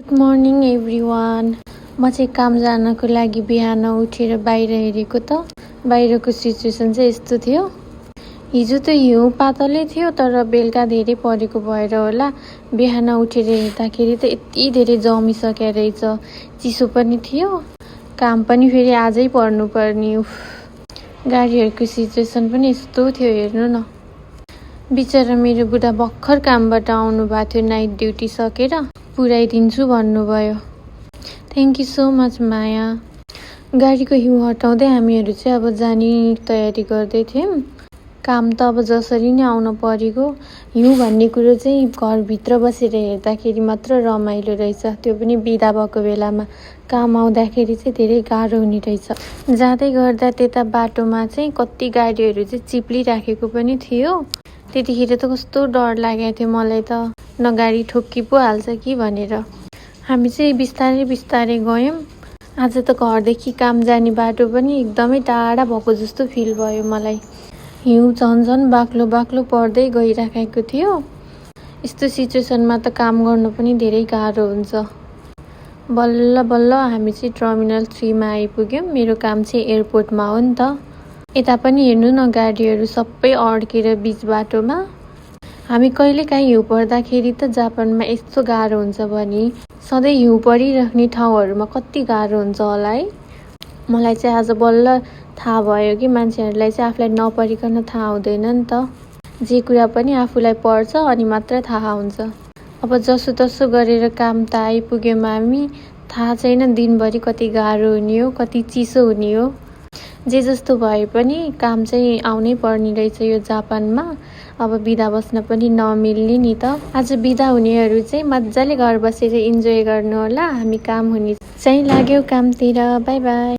Good morning everyone. म चाहिँ काम जानको लागि बिहान उठेर बाहिर हेरेको त बाहिरको सिचुएसन चाहिँ यस्तो थियो। हिजो त हिउँ पातलै थियो, तर बेलुका धेरै परेको भएर होला बिहान उठेर हेर्दाखेरि त यति धेरै जमिसकेको रहेछ। चिसो पनि थियो, काम पनि फेरि आजै पर्नुपर्ने। गाडीहरूको सिचुएसन पनि यस्तो थियो, हेर्नु न। बिचरा मेरो बुढा भर्खर कामबाट आउनु भएको थियो, नाइट ड्युटी सकेर पुऱ्याइदिन्छु भन्नुभयो। थ्याङ्क यू सो मच माया। गाडीको हिउँ हटाउँदै हामीहरू चाहिँ अब जाने तयारी गर्दै थियौँ। काम त अब जसरी नै आउन परेको। हिउँ भन्ने कुरो चाहिँ घरभित्र बसेर हेर्दाखेरि मात्र रमाइलो रहेछ, त्यो पनि बिदा भएको बेलामा। काम आउँदाखेरि चाहिँ धेरै गाह्रो हुने रहेछ। जाँदै गर्दा त्यता बाटोमा चाहिँ कति गाडीहरू चाहिँ चिप्लिराखेको पनि थियो। त्यतिखेर त कस्तो डर लागेको थियो मलाई त, न गाडी ठोक्की पो हाल्छ कि भनेर। हामी चाहिँ बिस्तारै बिस्तारै गयौँ। आज त घरदेखि काम जाने बाटो पनि एकदमै टाढा भएको जस्तो फिल भयो मलाई। हिउँ झन् बाक्लो बाक्लो पर्दै गइराखेको थियो। यस्तो सिचुएसनमा त काम गर्नु पनि धेरै गाह्रो हुन्छ। बल्ल बल्ल हामी चाहिँ टर्मिनल 3 मा आइपुग्यौँ। मेरो काम चाहिँ एयरपोर्टमा हो नि त। यता पनि हेर्नु न, गाडीहरू सबै अड्केर बिच बाटोमा। हामी कहिलेकाहीँ हिउँ पर्दाखेरि त जापानमा यस्तो गाह्रो हुन्छ भने सधैँ हिउँ परिराख्ने ठाउँहरूमा कति गाह्रो हुन्छ होला है। मलाई चाहिँ आज बल्ल थाहा भयो कि मान्छेहरूलाई चाहिँ आफूलाई नपरिकन थाहा हुँदैन नि त। जे कुरा पनि आफूलाई पर्छ अनि मात्र थाहा हुन्छ। अब जसोतसो गरेर काम त आइपुग्यौँ हामी। थाहा छैन दिनभरि कति गाह्रो हुने हो, कति चिसो हुने हो। जे जस्तो भए पनि काम चाहिँ आउनै पर्ने रहेछ यो जापानमा। अब बिदा बस्न पनि नमिल्ने नि त। आज बिदा हुनेहरू चाहिँ मजाले घर बसेर इन्जोय गर्नु होला। हामी काम हुने चाहिँ लाग्यो कामतिर। By by.